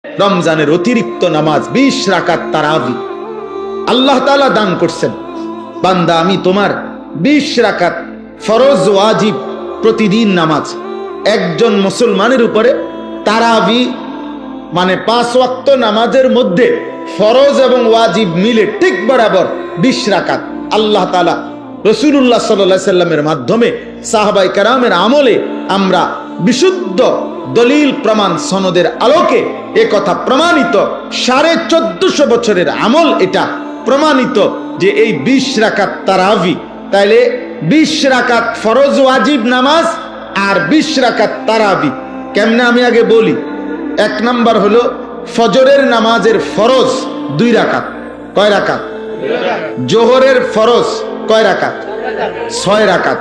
রমজানের অতিরিক্ত নামাজ 20 রাকাত তারাবি আল্লাহ তাআলা দান করছেন। বান্দা আমি তোমার 20 রাকাত ফরজ ওয়াজিব প্রতিদিন নামাজ একজন মুসলমানের উপরে তারাবি মানে 5 ওয়াক্ত নামাজের মধ্যে ফরজ এবং ওয়াজিব মিলে ঠিক বরাবর 20 রাকাত আল্লাহ তাআলা রাসূলুল্লাহ সাল্লাল্লাহু আলাইহি সাল্লামের মাধ্যমে সাহাবায়ে কেরামের আমলে আমরা বিশুদ্ধ দলিল প্রমাণ সনদের আলোকে এ কথা প্রমাণিত 1450 বছরের আমল এটা প্রমাণিত যে এই 20 রাকাত তারাবি তাইলে 20 রাকাত ফরজ ওয়াজিব নামাজ আর 20 রাকাত তারাবি কেমনে আমি আগে বলি। এক নাম্বার হলো ফজরের নামাজের ফরজ 2 রাকাত। কয় রাকাত? জোহরের ফরজ কয় রাকাত? 6 রাকাত।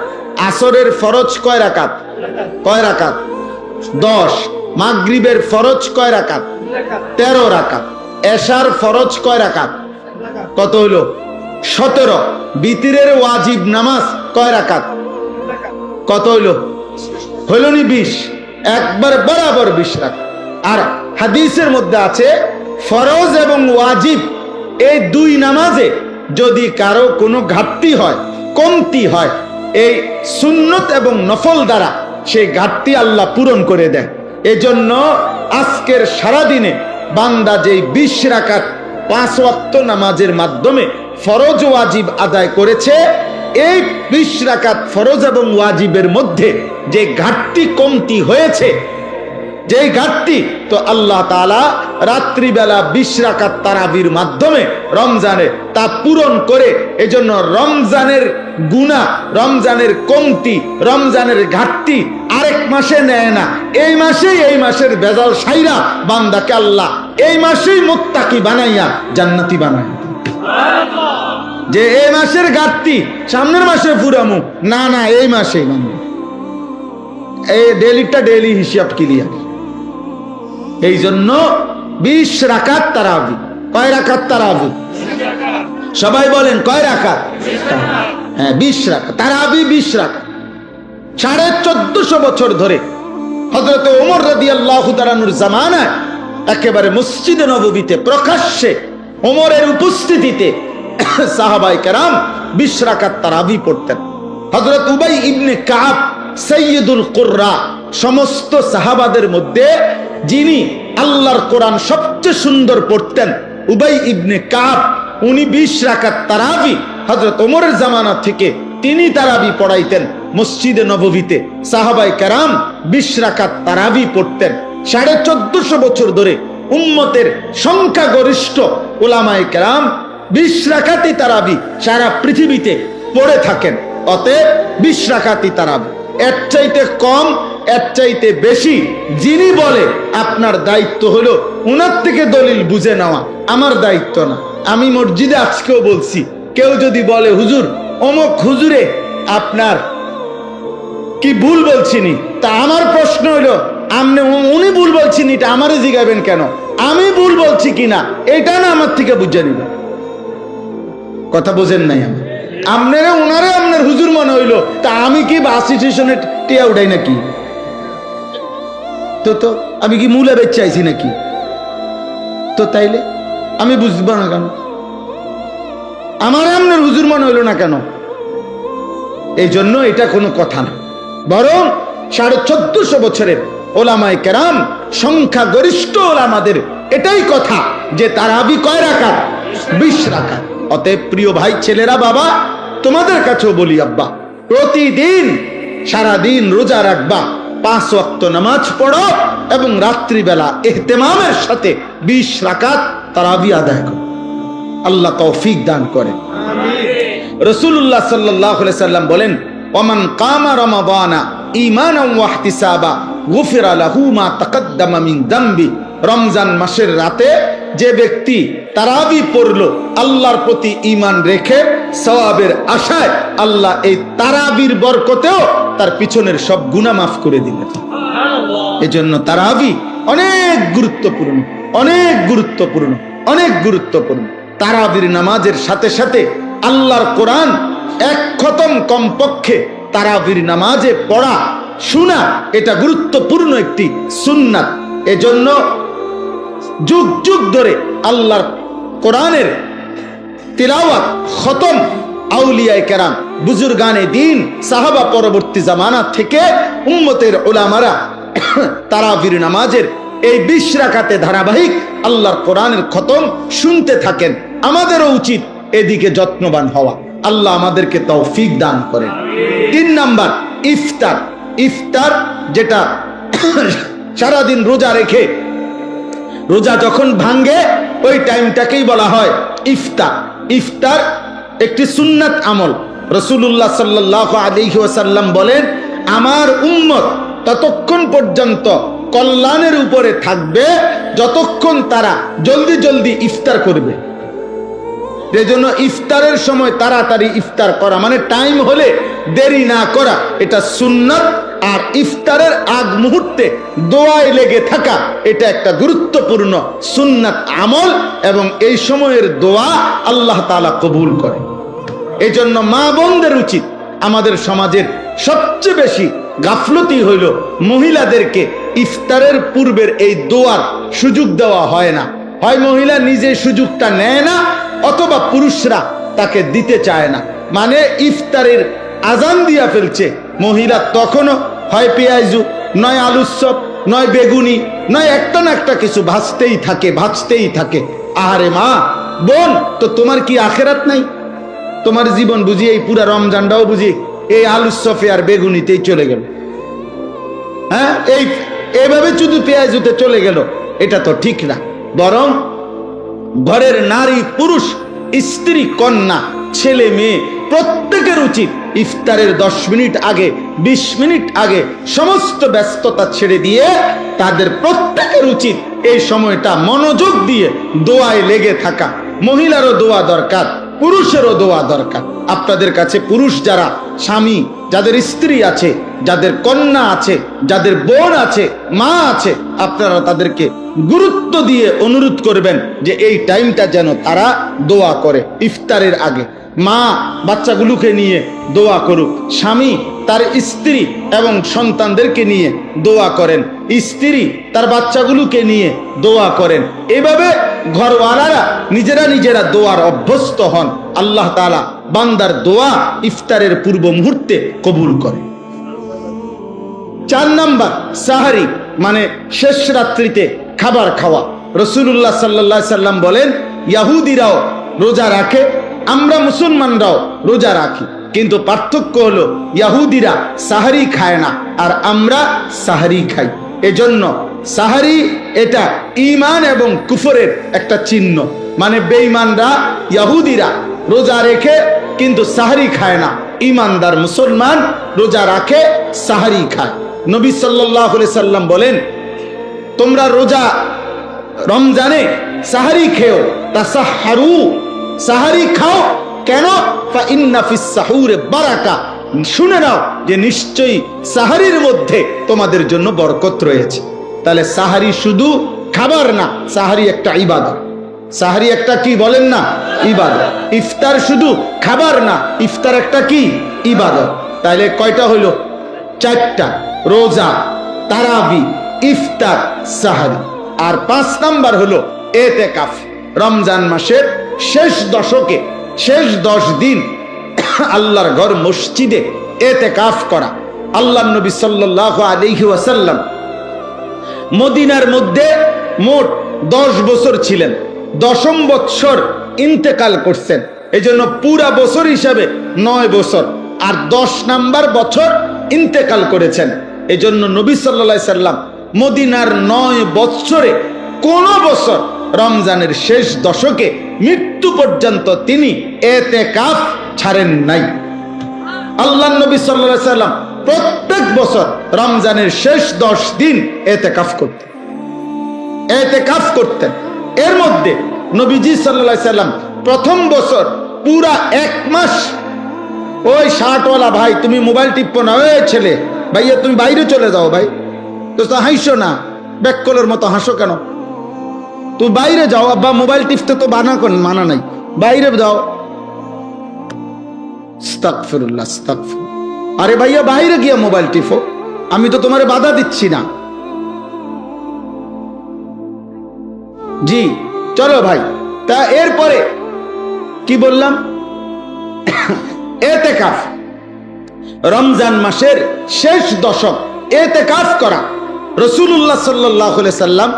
আসরের ফরজ কয় রাকাত? কয় রাকাত? 10। মাগরিবের ফরজ কয় রাকাত? 13 রাকাত। এশার ফরজ কয় রাকাত? কত হলো? 17। বিতিরের ওয়াজিব নামাজ কয় রাকাত? কত হইলো? হইল নি 20। একবার বরাবর 20 রাকাত। আর হাদিসের মধ্যে আছে ফরজ এবং ওয়াজিব এই দুই নামাজে যদি কারো কোনো ঘাটতি হয় কমতি হয় এই সুন্নত এবং নফল দ্বারা সেই ঘাটতি আল্লাহ পূরণ করে দেয়। এজন্য আজকের সারাদিনে বান্দা যেই 20 রাকাত 5 ওয়াক্ত নামাজের মাধ্যমে ফরজ ওয়াজিব আদায় করেছে এই 20 রাকাত ফরজ এবং ওয়াজিবের মধ্যে যে ঘাটতি কমতি হয়েছে যে ঘাটতি তো আল্লাহ তাআলা রাত্রিবেলা 20 রাকাত তারাবির মাধ্যমে রমজানে তা পূরণ করে এজন্য রমজানের গুনাহ রমজানের কমতি রমজানের ঘাটতি আরেক মাসে নেয় না। এই মাসেই এই মাসের বেজাল সাইরা বান্দাকে আল্লাহ এই মাসেই মুত্তাকি বানাইয়া জান্নাতি বানায়। যে এই মাসের ঘাটতি সামনের মাসে পুরামু না না এই মাসেই বান্দা এই ডেলিটা ডেলি হিসাব ক্লিয়ার। এই জন্য 20 রাকাত তারাবি। কয় রাকাত তারাবি? সবাই বলেন কয় রাকাত? হ্যাঁ 20 রাকাত তারাবি 20 রাকাত। 1450 বছর ধরে হযরত ওমর রাদিয়াল্লাহু তাআলা আনহুর জামানায় একেবারে মসজিদে নববীতে প্রকাশ্যে ওমরের উপস্থিতিতে সাহাবায়ে কেরাম 20 রাকাত তারাবি পড়তেন। হযরত উবাই ইবনে কাব সাইয়্যিদুল কুররা সমস্ত সাহাবাদের মধ্যে যিনি আল্লাহর কোরআন সবচেয়ে সুন্দর পড়তেন উবাই ইবনে কাব উনি 20 রাকাত তারাবি হযরত ওমরের জামানা থেকে তিনি তারাবি পড়াইতেন মসজিদে নববীতে। সাহাবায়ে কেরাম 20 রাকাত তারাবি পড়তেন। 1450 বছর ধরে উম্মতের সংখ্যাগরিষ্ঠ উলামায়ে কেরাম 20 রাকাতই তারাবি সারা পৃথিবীতে পড়ে থাকেন। অতএব 20 রাকাতই তারাবি। এর চাইতে কম এর চাইতে বেশি যিনি বলে আপনার দায়িত্ব হলো উনার থেকে দলিল বুঝে নেওয়া, আমার দায়িত্ব না। আমি মসজিদে আজকেও বলছি কেউ যদি বলে হুজুর অমুক হুজুরে আপনার কি ভুল বলছিনি তা আমার প্রশ্ন হলো আপনি উনি ভুল বলছিনি এটা আমারে জিগাবেন কেন? আমি ভুল বলছি কিনা এটা না আমার থেকে বুঝে নিবেন। কথা বোঝেন নাই আমার আপনারা উনারে আপনার হুজুর মনে হইলো তা আমি কি বাস স্টেশনে টিয়া উঠাই নাকি? তো আমি কি মূলে বেচ চাইছি নাকি? তো তাইলে আমি বুঝবো না কেন? আমার আপনার হুজুর মনে হইলো না কেন? এই জন্য এটা কোনো কথা না, বরং 1450 বছরের ওলামায়ে কেরাম সংখ্যাগরিষ্ঠ ওলামাদের এটাই কথা যে তারাবি কয় রাকাত? 20 রাকাত। অতএব প্রিয় ভাই ছেলেরা বাবা তোমাদের কাছেও বলি আব্বা প্রতিদিন সারাদিন রোজা রাখবা 5 ওয়াক্ত নামাজ পড়ো এবং রাত্রিবেলা ইহতিমামের সাথে 20 রাকাত তারাবি আদায় করো। আল্লাহ তৌফিক দান করেন। রাসূলুল্লাহ সাল্লাল্লাহু আলাইহি সাল্লাম বলেন ওমান কামা রমাদানা ঈমানান ওয়া ইহতিসাবা গুফিরা লাহু মা তাকাদ্দামা মিন যামবি। রমজান মাসের রাতে যে ব্যক্তি তারাবি পড়লো আল্লাহর প্রতি ঈমান রেখে সওয়াবের আশায় আল্লাহ এই তারাবির বরকতেও তার পিছনের সব গুনাহ মাফ করে দিলেন। এজন্য তারাবি অনেক গুরুত্বপূর্ণ অনেক গুরুত্বপূর্ণ অনেক গুরুত্বপূর্ণ। তারাবির নামাজের সাথে সাথে আল্লাহর কোরআন 1 খতম কমপক্ষে তারাবির নামাজে পড়া শোনা এটা গুরুত্বপূর্ণ একটি সুন্নাত। এজন্য যুগ যুগ ধরে আল্লাহর কোরআনের তিলাওয়াত খতম আউলিয়ায়ে কেরাম বুজুর্গানে দ্বীন সাহাবা পরবর্তী জামানা থেকে উম্মতের উলামারা তারাবির নামাজের এই 20 রাকাতে ধারাবাহিক আল্লাহর কোরআনের খতম শুনতে থাকেন। আমাদেরও উচিত এদিকে যত্নবান হওয়া। আল্লাহ আমাদেরকে তৌফিক দান করেন। 3 নাম্বার ইফতার। ইফতার যেটা সারাদিন রোজা রেখে রোজা যখন ভাঙ্গে ওই টাইমটাকেই বলা হয় ইফতার। ইফতার একটি সুন্নাত আমল। রাসূলুল্লাহ সাল্লাল্লাহু আলাইহি ওয়াসাল্লাম বলেন, আমার উম্মত ততক্ষণ পর্যন্ত কল্যাণের উপরে থাকবে যতক্ষণ তারা জলদি জলদি ইফতার করবে। এজন্য ইফতারের সময় তাড়াতাড়ি ইফতার করা, মানে টাইম হলে দেরি না করা, এটা সুন্নাত। আর ইফতারের আগ মুহূর্তে দোয়ায় লেগে থাকা, এটা একটা গুরুত্বপূর্ণ সুন্নাত আমল, এবং এই সময়ের দোয়া আল্লাহ তাআলা কবুল করে। এজন্য মা বোনদের উচিত, আমাদের সমাজের সবচেয়ে বেশি গাফলতি হইল মহিলাদেরকে ইফতারের পূর্বের এই দোয়ার সুযোগ দেওয়া হয় না। হয় মহিলা নিজে সুযোগটা নেয় না, অথবা পুরুষরা তাকে দিতে চায় না। মানে ইফতারের আজান দিয়া ফেলছে, মহিলা তখনও হয় পেঁয়াজু, নয় আলুর চপ, নয় বেগুনি, নয় একটা না একটা কিছু ভাজতেই থাকে। আহারে মা বোন, তো তোমার কি আখেরাত নাই? তোমার জীবন বুঝি এই পুরা রমজানটাও বুঝি এই আলুর চপে আর বেগুনিতেই চলে গেল? হ্যাঁ, এইভাবে শুধু পেঁয়াজুতে চলে গেল, এটা তো ঠিক না। বরং ঘরের নারী পুরুষ, স্ত্রী কন্যা, ছেলে মেয়ে প্রত্যেকের উচিত ইফতারের 10 মিনিট আগে, 20 মিনিট আগে সমস্ত ব্যস্ততা ছেড়ে দিয়ে তাদের প্রত্যেকের উচিত এই সময়টা মনোযোগ দিয়ে দোয়ায় লেগে থাকা। মহিলারও দোয়া দরকার, পুরুষেরও দোয়া দরকার। আপনাদের কাছে পুরুষ যারা স্বামী, যাদের স্ত্রী আছে, যাদের কন্যা আছে, যাদের বোন আছে, মা আছে, আপনারা তাদেরকে গুরুত্ব দিয়ে অনুরোধ করবেন যে এই টাইমটা যেন তারা দোয়া করে ইফতারের আগে। মা বাচ্চাগুলোকে নিয়ে দোয়া করুক, স্বামী তার স্ত্রী এবং সন্তানদেরকে নিয়ে দোয়া করেন, স্ত্রী তার বাচ্চাগুলোকে নিয়ে দোয়া করেন। এভাবে ঘরওয়ালারা নিজেরা দোয়ার অভ্যস্ত হন। আল্লাহ তাআলা বান্দার দোয়া ইফতারের পূর্ব মুহূর্তে কবুল করে। 4 নাম্বার সাহারি, মানে শেষ রাত্রিতে খাবার খাওয়া। রাসূলুল্লাহ সাল্লাল্লাহু আলাইহি সাল্লাম বলেন, ইহুদিরাও রোজা রাখে, আমরা মুসলমানরাও রোজা রাখি, কিন্তু পার্থক্য হলো ইহুদিরা সাহারি খায় না আর আমরা সাহারি খাই। এজন্য সাহারি এটা ঈমান এবং কুফরের একটা চিহ্ন। মানে বেঈমানরা, ইহুদিরা রোজা রেখে কিন্তু সাহারি খায় না, ঈমানদার মুসলমান রোজা রাখে, সাহারি খায়। নবী সাল্লাল্লাহু আলাইহি সাল্লাম বলেন, তোমরা রোজা রমজানে সাহারি খেও, তাসাহহারু, সাহারি খাও। কেন? ফা ইন্না ফিস সাহুরে বারাকা, শুনে নাও যে নিশ্চয়ই সাহারির মধ্যে তোমাদের জন্য বরকত রয়েছে। তাহলে সাহারি শুধু খাবার না, সাহারি একটা ইবাদত। সাহারি একটা কি বলেন না? ইবাদত। ইফতার শুধু খাবার না, ইফতার একটা কি? ইবাদত। তাহলে কয়টা হলো? 4টা। রোজা, তারাবি, ইফতার, সাহারি। আর 5 নাম্বার হলো এতেকাফ। রমজান মাসের শেষ দশকে, শেষ 10 দিন আল্লাহর ঘর মসজিদে এতেকাফ করা। আল্লাহর নবী সাল্লাল্লাহু আলাইহি ওয়াসাল্লাম মদিনার মধ্যে মোট 10 বছর ছিলেন। 10ম বছর ইন্তেকাল করছেন। এজন্য পুরা বছর হিসাবে 9 বছর, আর 10 নাম্বার বছর ইন্তেকাল করেছেন। এজন্য নবী সাল্লাল্লাহু আলাইহি সাল্লাম মদিনার 9 বছরে কোন বছর রমজানের শেষ দশকে মৃত্যু পর্যন্ত তিনি এতেকাফ ছাড়েন নাই। আল্লাহর নবী সাল্লাল্লাহু আলাইহি সাল্লাম প্রত্যেক বছর রমজানের শেষ 10 দিন এতেকাফ করতেন। এর মধ্যে নবীজি সাল্লাল্লাহু আলাইহি সাল্লাম প্রথম বছর পুরা 1 মাস, ওই শার্টওয়ালা ভাই তুমি মোবাইল টিপো না, ওই ছেলে ভাইয়া তুমি বাইরে চলে যাও, ভাই তো হাসো না, ব্যাককলের মতো হাসো কেন? তুমি বাইরে যাও, আব্বা মোবাইল টিপতে তো মানা নাই, বাইরে যাও। আস্তাগফিরুল্লাহ, আস্তাগফির। আরে ভাইয়া বাইরে গিয়া মোবাইল টিপো, আমি তো তোমারে বাধা দিচ্ছি না। জি চলো ভাই, তা এরপরে কি বললাম? এতেকাফ, রমজান মাসের শেষ দশক এতেকাফ করা। রাসূলুল্লাহ সাল্লাল্লাহু আলাইহি সাল্লাম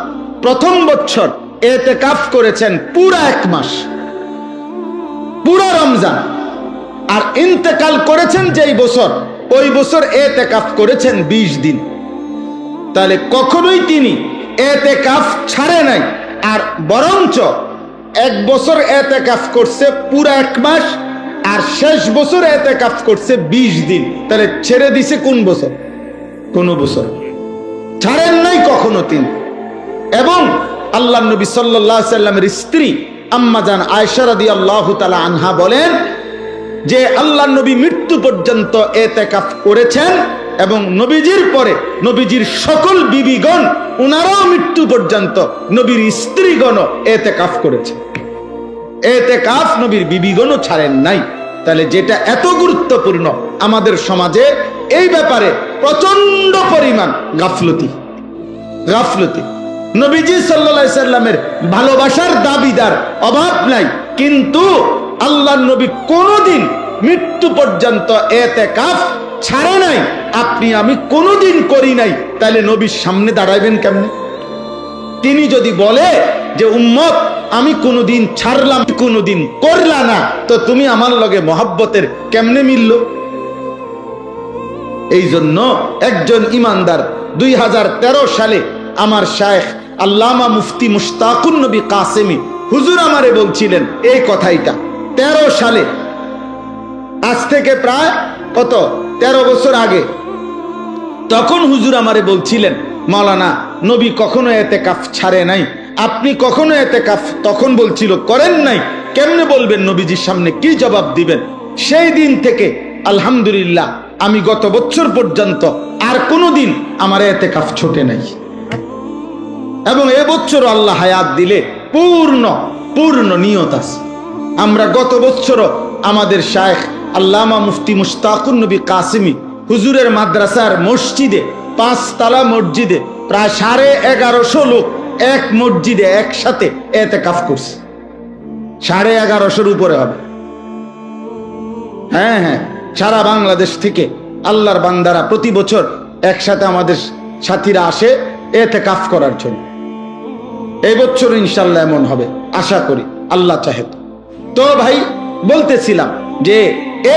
প্রথম বছর এতেকাফ করেছেন পুরা 1 মাস, পুরা রমজান। আর ইন্তেকাল করেছেন যেই বছর, ওই বছর এতেকাফ করেছেন 20 দিন। তাহলে কখনোই তিনি এতেকাফ ছাড়ে নাই, আর বরঞ্চ 1 বছর এতেকাফ করছে পুরা 1 মাস, আর শেষ বছর এতেকাফ করছে 20 দিন। তাহলে ছেড়ে দিছে কোন বছর? কোন বছর ছাড়েন নাই কখনো তিনি। এবং আল্লাহ নবী সাল্লাল্লাহু আলাইহি সাল্লামের স্ত্রী আম্মা জান আয়েশা রাদিয়াল্লাহু তাআলা আনহা বলেন যে আল্লাহ নবী মৃত্যু পর্যন্ত এতেকাফ করেছেন, এবং নবীজির পরে নবীজির সকল বিবিগণ উনারাও মৃত্যু পর্যন্ত নবীর স্ত্রীগণ এতেকাফ করেছে। এতেকাফ নবীর বিবিগণও ছাড়েন নাই। তাহলে যেটা এত গুরুত্বপূর্ণ, আমাদের সমাজে এই ব্যাপারে প্রচন্ড পরিমাণ গাফলতি। নবীজি সাল্লাল্লাহু আলাইহি সাল্লামের ভালোবাসার দাবিদার অভাব নাই, কিন্তু আল্লাহর নবী কোনোদিন মৃত্যু পর্যন্ত এতেকাফ ছাড়ে নাই। আপনি আমি কোনোদিন করি নাই, তাহলে নবীর সামনে দাঁড়াইবেন কেমনে? তিনি যদি বলে যে উম্মত আমি কোনোদিন ছাড়লাম, কোনোদিন করলা না, তো তুমি আমার লগে মহব্বতের কেমনে মিলল? এই জন্য একজন ইমানদার 2013 সালে আমার শায়েখ আল্লামা মুফতি মুশতাকুন নবী কাসেমি হুজুর আমারে বলছিলেন এই কথাইটা 13 সালে, আজ থেকে প্রায় কত 13 বছর আগে। তখন হুজুর আমারে বলছিলেন, মাওলানা নবী কখনো এতেকাফ ছাড়ে নাই, আপনি কখনো এতেকাফ তখন বলছিল করেন নাই, কেমনে বলবেন? নবীজির সামনে কি জবাব দিবেন? সেই দিন থেকে আলহামদুলিল্লাহ আমি গত বছর পর্যন্ত আর কোনোদিন আমার এতেকাফ ছোটে নাই, এবং এবছর আল্লাহ হায়াত দিলে পূর্ণ নিয়ত আছে। আমরা গত বছরও আমাদের শায়েখ আল্লামা মুফতি মুশতাকুন নবী কাসেমি হুজুরের মাদ্রাসার মসজিদে, 5 তলা মসজিদে প্রায় 1150 লোক এক মসজিদে একসাথে এতেকাফ করছে। 1150 উপরে হবে। হ্যাঁ, সারা বাংলাদেশ থেকে আল্লাহর বান্দারা প্রতি বছর একসাথে আমাদের সাথীরা আসে এতেকাফ করার জন্য। এই বছর ইনশাআল্লাহ এমন হবে, আশা করি, আল্লাহ চাহে। তো ভাই বলতেছিলাম যে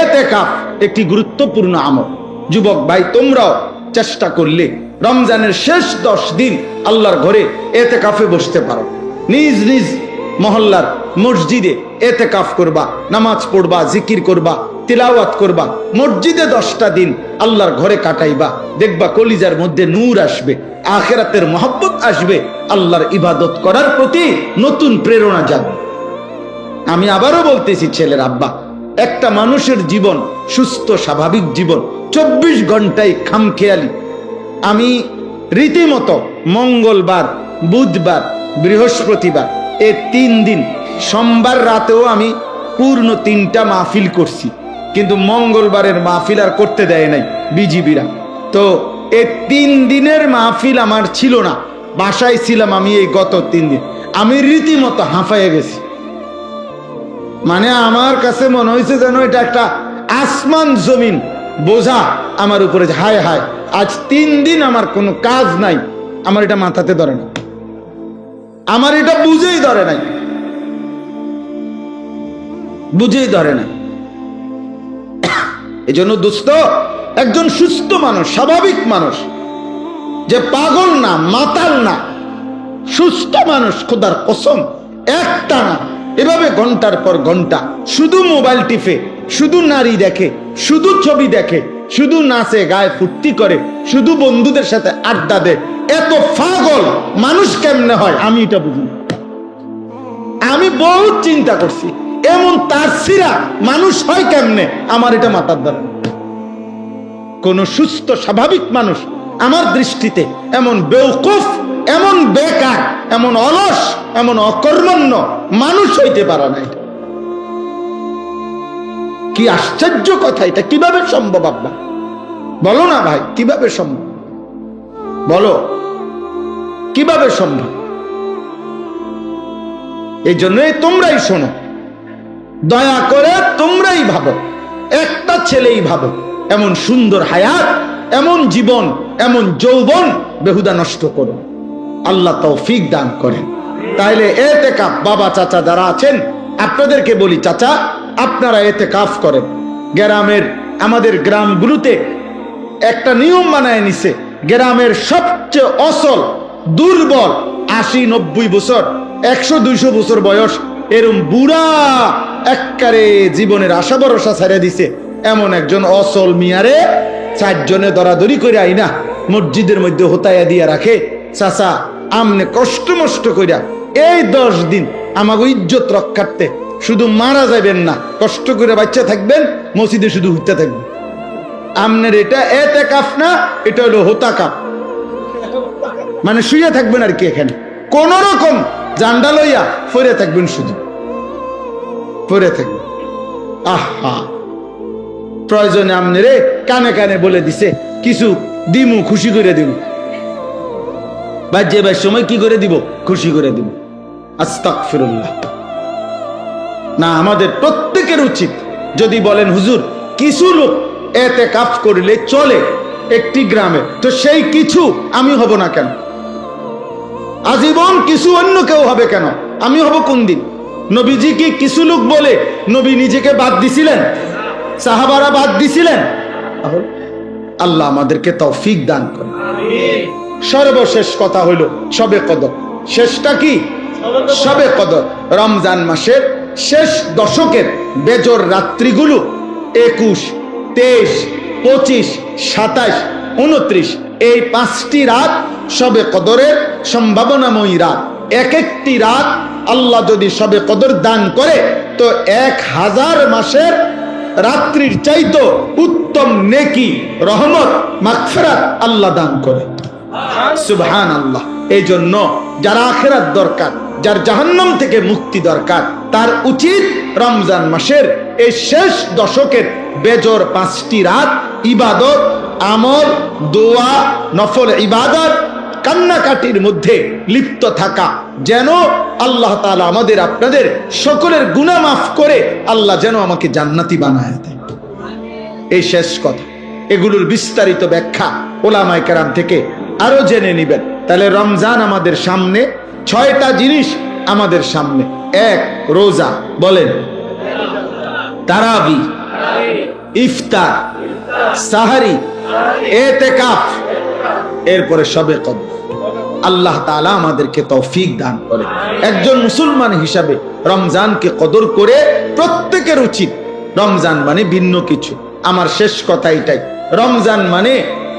এতেকাফ একটি গুরুত্বপূর্ণ আমল। যুবক ভাই তোমরাও চেষ্টা করলে রমজানের শেষ 10 দিন আল্লাহর ঘরে এতেকাফে বসতে পারো। নিজ নিজ মহল্লার মসজিদে এতেকাফ করবা, নামাজ পড়বা, জিকির করবা, তিলাওয়াত করবা, মসজিদে 10টা দিন আল্লাহর ঘরে কাটাইবা। দেখবা কলিজার মধ্যে নূর আসবে, আখিরাতের মহব্বত আসবে, আল্লাহর ইবাদত করার প্রতি নতুন প্রেরণা যাবে। আমি আবারও বলতেছি ছেলের আব্বা, একটা মানুষের জীবন সুস্থ স্বাভাবিক জীবন 24 ঘন্টায় খামখেয়ালি। আমি রীতিমতো মঙ্গলবার, বুধবার, বৃহস্পতিবার এই 3 দিন, সোমবার রাতেও আমি পূর্ণ 3টা মাহফিল করছি, কিন্তু মঙ্গলবারের মাহফিল আর করতে দেয় নাই বিজিবিরা। তো এই 3 দিনের মাহফিল আমার ছিল না, বাসায় ছিলাম আমি। এই গত 3 দিন আমি রীতিমতো হাঁফাইয়ে গেছি। মানে আমার কাছে মনে হয়েছে যেন এটা একটা আসমান জমিন বোঝা আমার উপরে। হায় হায়, আজ 3 দিন আমার কোনো কাজ নাই, আমার এটা মাথাতে ধরে না, আমার এটা বুঝেই ধরে নাই। এই জন্য দোস্ত, একজন সুস্থ মানুষ, স্বাভাবিক মানুষ, যে পাগল না, মাতাল না, সুস্থ মানুষ, খোদার কসম, একটা না এভাবে ঘন্টার পর ঘন্টা শুধু মোবাইল টিপে, শুধু নারী দেখে, শুধু ছবি দেখে, শুধু নাচে, গায়ে ফুর্তি করে, শুধু বন্ধুদের সাথে আড্ডা দেয়, এত পাগল মানুষ কেমনে হয় আমি এটা বুঝি। আমি বহুত চিন্তা করছি, এমন তার সিরা মানুষ হয় কেমনে, আমার এটা মাথার দ্বারা। কোন সুস্থ স্বাভাবিক মানুষ আমার দৃষ্টিতে এমন বেওকুফ, এমন বেকার, এমন অলস, এমন অকর্মণ্য মানুষ হইতে পারে না। এটা কি আশ্চর্য কথা! এটা কিভাবে সম্ভব? আব্বা বলো না ভাই, কিভাবে সম্ভব? বলো কিভাবে সম্ভব? এই জন্যই তোমরাই শোনো, দয়া করে তোমরাই ভাবো, একটা ছেলেই ভাবো, এমন সুন্দর হায়াত, এমন জীবন, এমন যৌবন বেহুদা নষ্ট করো। আল্লাহ তৌফিক দান করেন। তাইলে এতেকাফ, বাবা চাচা যারা আছেন আপনাদেরকে বলি, চাচা আপনারা এতেকাফ করেন। গ্রামের, আমাদের গ্রামগুলোতে একটা নিয়ম বানায় নিছে, গ্রামের সবচেয়ে অসল, দুর্বল, 80-90 বছর, 100-200 বছর বয়স, এরম বুড়া একবারে জীবনের আশা ভরসা ছেড়ে দিছে এমন একজন অসল মিয়ারে 4 জনে দরাদরি করে আইনা মসজিদের মধ্যে হোতাইয়া দিয়া রাখে, চাচা আমনে কষ্ট মষ্ট কইরা এই 10 দিন আমাকে ইজ্জত রক্ষার্থে শুধু মারা যাবেন না, কষ্ট করে বাচ্চা থাকবেন, মসজিদে শুধু হইতে থাকবেন। আমনের এটা এতেকাফ না, এটা হলো হোতাকাফ, মানে শুয়ে থাকবেন আর কি, এখানে কোন রকম জান্ডা লইয়া পড়ে থাকবেন, শুধু পড়ে থাকবেন। আহা, প্রয়োজনে আমনেরে কানে কানে বলে দিছে কিছু দিমু, খুশি করে দিব, বাজে বাই সময় কি করে দিব, খুশি করে দিব। আস্তাগফিরুল্লাহ। না, আমাদের প্রত্যেকের উচিত, যদি বলেন হুজুর কিছু লোক এতেকাফ করলে চলে একটি গ্রামে, তো সেই কিছু আমি হব না কেন? আজীবন কিছু অন্য কেউ হবে কেন? আমি হব কোন দিন? নবীজি কি কিছু লোক বলে নবী নিজেকে বাদ দিছিলেন? সাহাবারা বাদ দিছিলেন? আল্লাহ আমাদেরকে তৌফিক দান করেন। সর্বশেষ কথা হইল শবে কদর। শেষটা কি? শবে কদর। রমজান মাসের শেষ দশকের বেজর রাত্রিগুলো 21, 23, 25, 27, 29 এই 5টি রাত শবে কদরের সম্ভাবনাময়ী রাত। এক একটি রাত আল্লাহ যদি শবে কদর দান করে তো 1000 মাসের রাত্রির চাইতো উত্তম নেকি, রহমত, মাগফিরাত আল্লাহ দান করে। সুবহানাল্লাহ। এই জন্য যার আখিরাত দরকার, যার জাহান্নাম থেকে মুক্তি দরকার, তার উচিত রমজান মাসের এই শেষ দশকের বেজর 5টি রাত ইবাদত, আমল, দোয়া, নফল ইবাদত, কান্নাকাটির মধ্যে লিপ্ত থাকা, যেন আল্লাহ তাআলা আমাদের আপনাদের সকলের গুনাহ মাফ করে আল্লাহ যেন আমাকে জান্নাতি বানায় দেয়। এই শেষ কথা, এগুলোর বিস্তারিত ব্যাখ্যা ওলামায়ে কেরাম থেকে আরো জেনে নিবেন। তাহলে রমজান আমাদের সামনে 6টা জিনিস আমাদের সামনে। 1 রোজা, বলেন, তারাবি, ইফতার, সাহারি, এতেকাফ, এরপরে শবে কদর। আল্লাহ তাআলা আমাদেরকে তৌফিক দান করে। একজন মুসলমান হিসাবে রমজানকে কদর করে প্রত্যেকের উচিত। রমজান মানে ভিন্ন কিছু। আমার শেষ কথা এটাই, রমজান মানে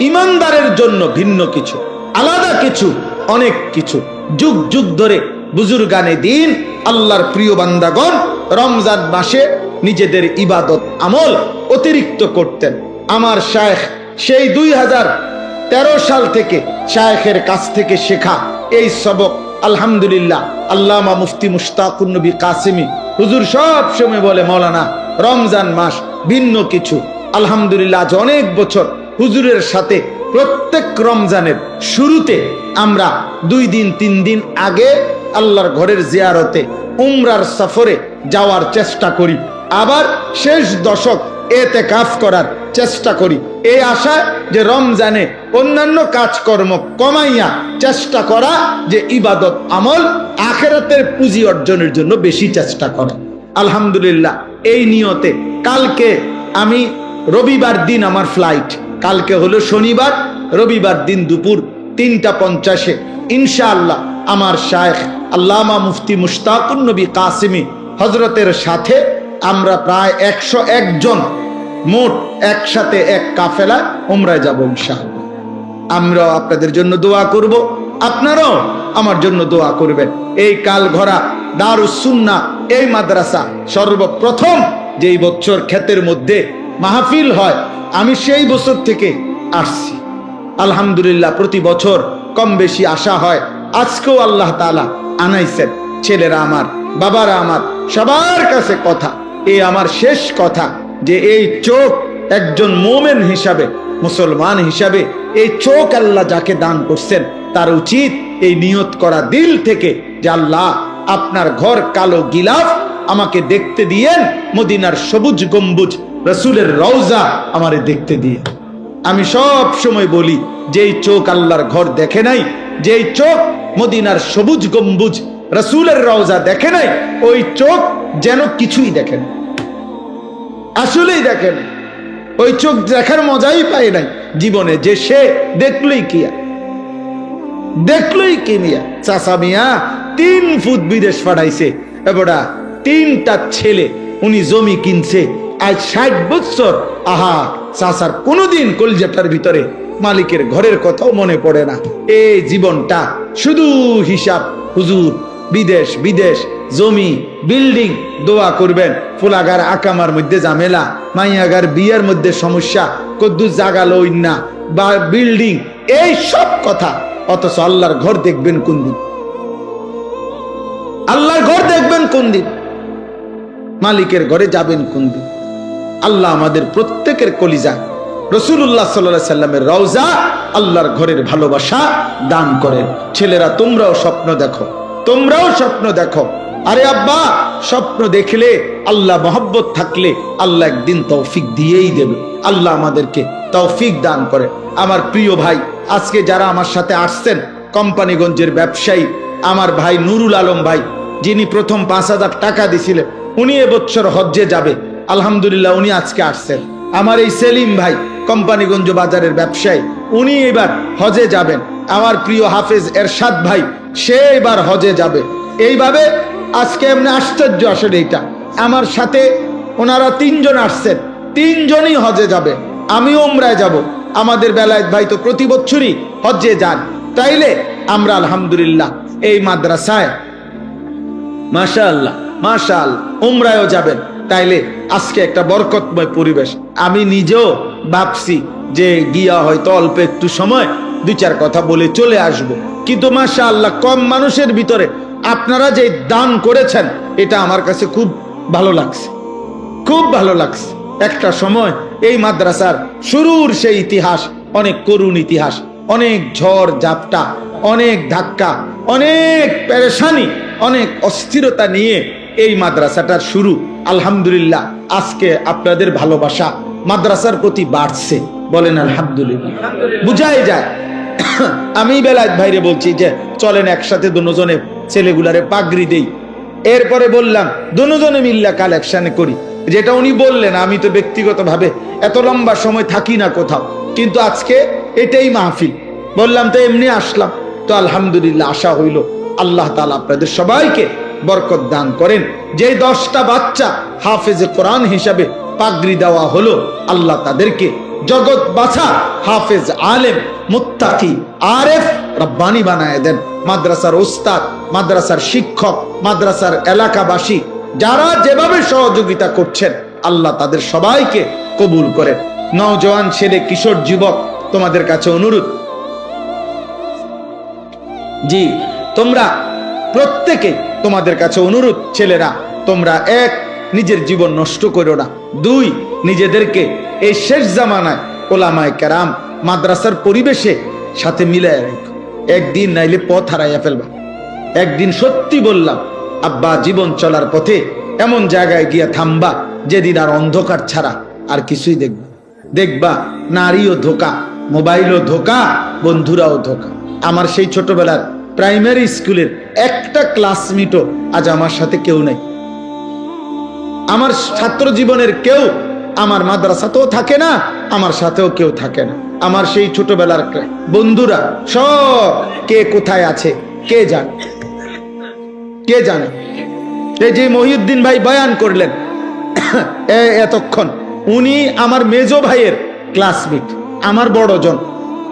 ইমানদারের জন্য ভিন্ন কিছু, আলাদা কিছু, অনেক কিছু। যুগ যুগ ধরে বুজুর্গানে দিন, আল্লাহর প্রিয় বান্দাগণ রমজান মাসে নিজেদের ইবাদত আমল অতিরিক্ত করতেন। আমার শায়েখ সেই 2013 সাল থেকে শায়েখের কাছ থেকে শেখা এই সবক, আলহামদুলিল্লাহ, আল্লামা মুফতি মুশতাকুন নবী কাসেমি হুজুর সব সময় বলে, মাওলানা রমজান মাস ভিন্ন কিছু। আলহামদুলিল্লাহ, আজ অনেক বছর হুজুরের সাথে প্রত্যেক রমজানের শুরুতে আমরা 2 দিন 3 দিন আগে আল্লাহর ঘরের জিয়ারতে, উমরার সফরে যাওয়ার চেষ্টা করি, আবার শেষ দশক এতেকাফ করার চেষ্টা করি, এই আশায় যে রমজানে অন্যান্য কাজকর্ম কমাইয়া চেষ্টা করা, যে ইবাদত আমল আখিরাতের পুঁজি অর্জনের জন্য বেশি চেষ্টা করা। আলহামদুলিল্লাহ, এই নিয়তে কালকে আমি, রবিবার দিন আমার ফ্লাইট, কালকে হলো শনিবার, রবিবার দিন দুপুর 3:50 ইনশাআল্লাহ আমার শায়েখ আল্লামা মুফতি মুশতাকুন নবী কাসেমি হযরতের সাথে আমরা প্রায় 101 জন মোট একসাথে এক কাফেলা উমরায় যাব ইনশাআল্লাহ। আমরাও আপনাদের জন্য দোয়া করব, আপনারাও আমার জন্য দোয়া করবেন। এই কালঘরা দারুস সুন্নাহ এই মাদ্রাসা সর্বপ্রথম যেই বছর ক্ষেতের মধ্যে মাহফিল হয়, আমি সেই বছর থেকে আসছি। আলহামদুলিল্লাহ, প্রতি বছর কম বেশি আসা হয়। আজকেও আল্লাহ তাআলা আনাইছেন। ছেলেরা আমার, বাবারা আমার, সবার কাছে কথা, এই আমার শেষ কথা, যে এই চোখ একজন মুমিন হিসাবে, মুসলমান হিসাবে এই চোখ আল্লাহ যাকে দান করছেন তার উচিত এই নিয়ত করা দিল থেকে যে আল্লাহ আপনার ঘর কালো গিলাফ আমাকে দেখতে দিয়েন, মদিনার সবুজ গম্বুজ রসুলের রওজা আমারে দেখতে দিয়ে। আমি সব সময় বলি, যেই চোখ আল্লাহর ঘর দেখে নাই, যেই চোখ মদিনার সবুজ গম্বুজ রসুলের রওজা দেখে নাই, ওই চোখ যেন কিছুই দেখে না, আসলেই দেখে না। ওই চোখ দেখার মজাই পায় নাই জীবনে, যে সে দেখলই কি দেখলই কি মিয়া। চাচা মিয়া 3 ফুট বিদেশ পাঠাইছে, এবারে 3টা ছেলে, উনি জমি কিনছে আজ 60 বছর। আহা, চাচার কোনোদিন কলজাটার ভিতরে মালিকের ঘরের কথাও মনে পড়ে না। এই জীবনটা শুধু হিসাব, হুজুর বিদেশ বিদেশ, জমি বিল্ডিং, দোয়া করবেন। ফুলাগার আকামার মধ্যে ঝামেলা, মাইয়াগার বিয়ের মধ্যে সমস্যা, কদ্দুস জাগা লইন না বা বিল্ডিং, এই সব কথা। অথচ আল্লাহর ঘর দেখবেন কোন দিন? আল্লাহর ঘর দেখবেন কোন দিন? মালিকের ঘরে যাবেন কোন দিন? আল্লাহ আমাদের প্রত্যেকের কলিজা রাসূলুল্লাহ সাল্লাল্লাহু আলাইহি সাল্লামের রওজা, আল্লাহর ঘরের ভালোবাসা দান করেন। ছেলেরা, তোমরাও স্বপ্ন দেখো, তোমরাও স্বপ্ন দেখো। আরে আব্বা, স্বপ্ন দেখলে, আল্লাহ মহব্বত থাকলে আল্লাহ একদিন তৌফিক দিয়েই দেবে। আল্লাহ আমাদেরকে তৌফিক দান করে। আমার প্রিয় ভাই, আজকে যারা আমার সাথে আসছেন, কোম্পানিগঞ্জের ব্যবসায়ী আমার ভাই নুরুল আলম ভাই, যিনি প্রথম 5,000 টাকা দিছিলেন, উনি এবছর হজ্জে যাবে, আলহামদুলিল্লাহ উনি আজকে আসছেন। আমার এই সেলিম ভাই, কোম্পানিগঞ্জ বাজারের ব্যবসায়ী, উনি এবার হজে যাবেন। আমার প্রিয় হাফেজ এরশাদ ভাই, সে এবার হজে যাবে। এইভাবে আজকে এমনি আশ্চর্য আসলে এইটা, আমার সাথে ওনারা 3 জন আসছেন, 3 জনই হজে যাবে। আমিও উমরায় যাব। আমাদের বেলায়েত ভাই তো প্রতি বছরই হজ্জে যান। তাইলে আমরা আলহামদুলিল্লাহ এই মাদ্রাসায় মাশাআল্লাহ মাশাআল্লাহ উমরায়ও যাবেন। তাইলে আজকে একটা বরকতময় পরিবেশ। আমি নিজেও ভাবছি যে গিয়া হয়তো অল্প একটু সময় 2-4 কথা বলে চলে আসব, কিন্তু মাশাআল্লাহ কম মানুষের ভিতরে আপনারা যে দান করেছেন, এটা আমার কাছে খুব ভালো লাগছে, খুব ভালো লাগছে। একটা সময় এই মাদ্রাসার শুরুর সেই ইতিহাস অনেক করুণ ইতিহাস, অনেক ঝড় ঝাপটা, অনেক ধাক্কা, অনেক পেরেশানি, অনেক অস্থিরতা নিয়ে এই মাদ্রাসাটার শুরু। আলহামদুলিল্লাহ আজকে আপনাদের ভালোবাসা মাদ্রাসার প্রতি বাড়ছে, বলেন আলহামদুলিল্লাহ। বুঝাই যায়। আমি বেলায়েত ভাইরে বলছি যে চলেন একসাথে দুজনে ছেলেগুলারে পাগড়ি দেই। এরপরে বললাম দুজনে মিল্লা কালেকশনে করি, যেটা উনি বললেন। আমি তো ব্যক্তিগতভাবে এত লম্বা সময় থাকি না কোথাও, কিন্তু আজকে এটাই মাহফিল, বললাম তো এমনি আসলাম। তো আলহামদুলিল্লাহ আশা হইল আল্লাহ তাআলা আপনাদের সবাইকে বরকত দান করেন। যে 10টা বাচ্চা হাফেজে কোরআন হিসাবে পাগড়ি দেওয়া হলো, আল্লাহ তাদেরকে জগৎ বাছা হাফেজ, আলেম, মুত্তাকি, আরেফ, রব্বানি বানায় দেন। মাদ্রাসার ওস্তাদ, মাদ্রাসার শিক্ষক, মাদ্রাসার এলাকাবাসী যারা যেভাবে সহযোগিতা করছেন, আল্লাহ তাদের সবাইকে কবুল করেন। নওজোয়ান ছেলে, কিশোর যুবক, তোমাদের কাছে অনুরোধ, জি তোমরা প্রত্যেকে, তোমাদের কাছে অনুরোধ, ছেলেরা তোমরা 1 নিজের জীবন নষ্ট করো না, 2 নিজেদেরকে এই শেষ জামানায় ওলামায়ে কেরাম মাদ্রাসার পরিবেশে সাথে মিলায় রাখো। একদিন নাইলে পথ হারাইয়া ফেলবা। একদিন সত্যি বললাম আব্বা, জীবন চলার পথে এমন জায়গায় গিয়া থামবা যেদিন আর অন্ধকার ছাড়া আর কিছুই দেখবা নারীও ধোকা, মোবাইলও ধোকা, বন্ধুরাও ধোকা। আমার সেই ছোটবেলার প্রাইমারি স্কুলের একটা ক্লাসমেটও আজ আমার সাথে কেউ নাই। আমার ছাত্র জীবনের কেউ আমার মাদ্রাসাতেও থাকে না, আমার সাথেও কেউ থাকে না। আমার সেই ছোটবেলার বন্ধুরা সব কে কোথায় আছে কে জানে, কে জানে। এই যে মহিউদ্দিন ভাই বয়ান করলেন এতক্ষণ, উনি আমার মেজো ভাইয়ের ক্লাসমেট, আমার বড়জন,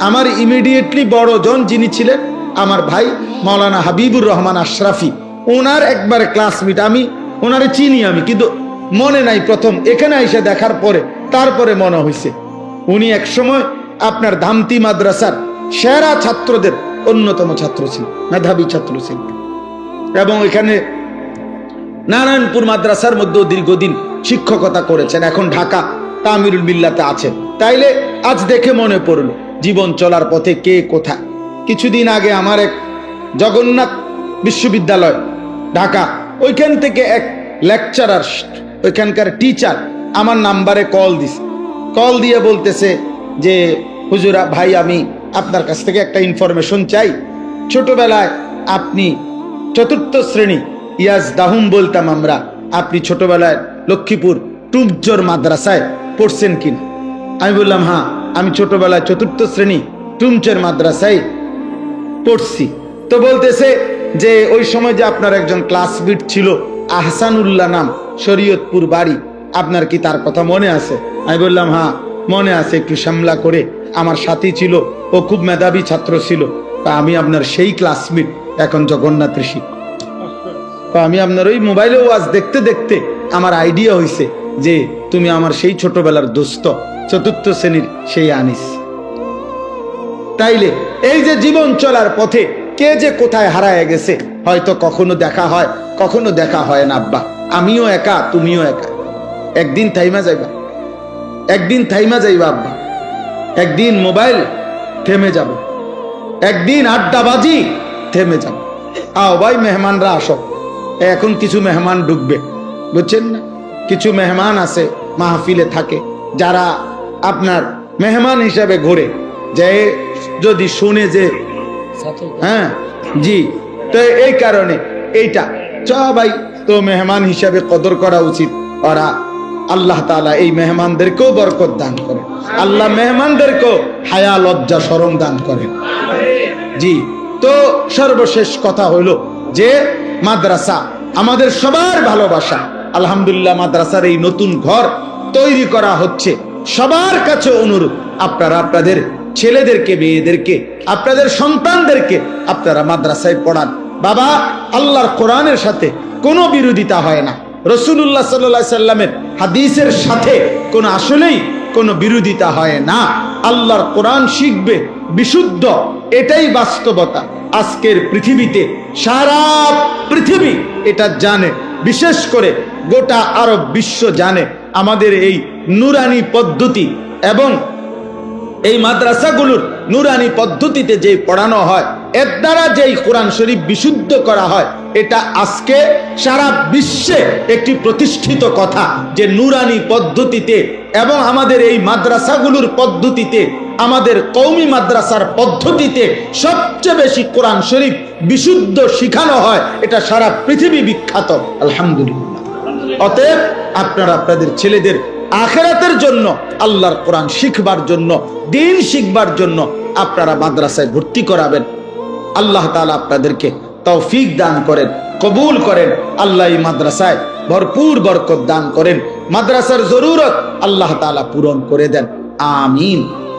আমার ইমিডিয়েটলি বড়জন যিনি ছিলেন আমার ভাই মাওলানা হাবিবুর রহমান আশরাফি, ওনার একবার ক্লাসমেট। আমি ওনারে চিনি আমি, কিন্তু মনে নাই, প্রথম এখানে এসে দেখার পরে তারপরে মনে হয়েছে উনি এক সময় আপনার ধামতি মাদ্রাসার সেরা ছাত্রদের অন্যতম ছাত্র ছিলেন, মেধাবী ছাত্র ছিলেন, এবং এখানে নারায়ণপুর মাদ্রাসার মধ্যেও দীর্ঘদিন শিক্ষকতা করেছেন। এখন ঢাকা তামিরুল বিল্লাতে আছেন। তাইলে আজ দেখে মনে পড়ল জীবন চলার পথে কে কোথায়। কিছুদিন আগে আমার এক জগন্নাথ বিশ্ববিদ্যালয় ঢাকা। ওইখান থেকে এক লেকচারার, ওইখানকার টিচার আমার নাম্বারে কল দিছে। কল দিয়ে বলতেছে যে হুজুরা ভাই, আমি আপনার কাছ থেকে একটা ইনফরমেশন চাই। ছোটবেলায় আপনি চতুর্থ শ্রেণী, ইয়াজ দাহুম বলতাম আমরা, আপনি ছোটবেলায় লক্ষ্মীপুর টুমচর মাদ্রাসায় পড়ছেন কিনা? আমি বললাম হ্যাঁ, আমি ছোটবেলায় চতুর্থ শ্রেণী টুমচর মাদ্রাসায় পড়ছি। তো বলতেছে যে ওই সময় যে আপনার একজন ক্লাসমেট ছিল আহসানুল্লাহ নাম, শরীয়তপুর বাড়ি, আপনার কি তার কথা মনে আছে? আমি বললাম হ্যাঁ মনে আছে, একটু সামলা করে আমার সাথী ছিল, ও খুব মেধাবী ছাত্র ছিল। তা আমি আপনার সেই ক্লাসমেট, এখন জগন্নাথ ঋষি। তো আমি আপনার ওই মোবাইলে ওয়াজ দেখতে দেখতে আমার আইডিয়া হয়েছে যে তুমি আমার সেই ছোটবেলার দোস্ত, চতুর্থ শ্রেণীর সেই আনিস। তাইলে এই যে জীবন চলার পথে কে যে কোথায় হারায় গেছে, হয়তো কখনো দেখা হয়, কখনো দেখা হয় না। আব্বা, আমিও একা, তুমিও একা। একদিন থাইমা যাইবা, একদিন থাইমা যাইবা আব্বা, একদিন মোবাইল থেমে যাব, একদিন আড্ডাবাজি থেমে যাব। আও ভাই, মেহমানরা আসো। এখন কিছু মেহমান ঢুকবে, বুঝছেন না? কিছু মেহমান আছে মাহফিলে থাকে, যারা আপনার মেহমান হিসাবে ঘোরে, যে যদি শুনে যে হ্যাঁ জি, তো এই কারণে এইটা ভাই, তো মেহমান হিসাবে কদর করা উচিত। ওরা আল্লাহ তাআলা এই মেহমানদেরকেও বরকত দান করেন, আল্লাহ মেহমানদেরকেও হায়া লজ্জা শরম দান করেন। জি, তো সর্বশেষ কথা হলো যে মাদ্রাসা আমাদের সবার ভালোবাসা। আলহামদুলিল্লাহ, মাদ্রাসার এই নতুন ঘর তৈরি করা হচ্ছে। সবার কাছে অনুরোধ, আপনারা আপনাদের ছেলেদেরকে, মেয়েদেরকে, আপনাদের সন্তানদেরকে আপনারা মাদ্রাসায় পড়ান। বাবা, আল্লাহর কোরআনের সাথে কোনো বিরোধিতা হয় না, রাসূলুল্লাহ সাল্লাল্লাহু আলাইহি সাল্লামের হাদিসের সাথে কোনো আসলেই কোনো বিরোধিতা হয় না। আল্লাহর কোরআন শিখবে বিশুদ্ধ, এটাই বাস্তবতা। আজকের পৃথিবীতে সারা পৃথিবী এটা জানে, বিশেষ করে গোটা আরব বিশ্ব জানে আমাদের এই নুরানি পদ্ধতি এবং এই মাদ্রাসাগুলোর নুরানি পদ্ধতিতে যে পড়ানো হয়, এর দ্বারা যেই কোরআন শরীফ বিশুদ্ধ করা হয়, এটা আজকে সারা বিশ্বে একটি প্রতিষ্ঠিত কথা যে নুরানি পদ্ধতিতে এবং আমাদের এই মাদ্রাসাগুলোর পদ্ধতিতে, আমাদের কওমি মাদ্রাসার পদ্ধতিতে সবচেয়ে বেশি কোরআন শরীফ বিশুদ্ধ শিখানো হয়। এটা সারা পৃথিবী বিখ্যাত, আলহামদুলিল্লাহ। অতএব আপনারা আপনাদের ছেলেদের আখিরাতের জন্য, আল্লাহর কোরআন শিখবার জন্য, দ্বীন শিখবার জন্য আপনারা মাদ্রাসায় ভর্তি করাবেন। আল্লাহ তাআলা আপনাদেরকে তৌফিক দান করেন, কবুল করেন। আল্লাহ এই মাদ্রাসায় ভরপুর বরকত দান করেন, মাদ্রাসার জরুরত আল্লাহ তাআলা পূরণ করে দেন। আমিন।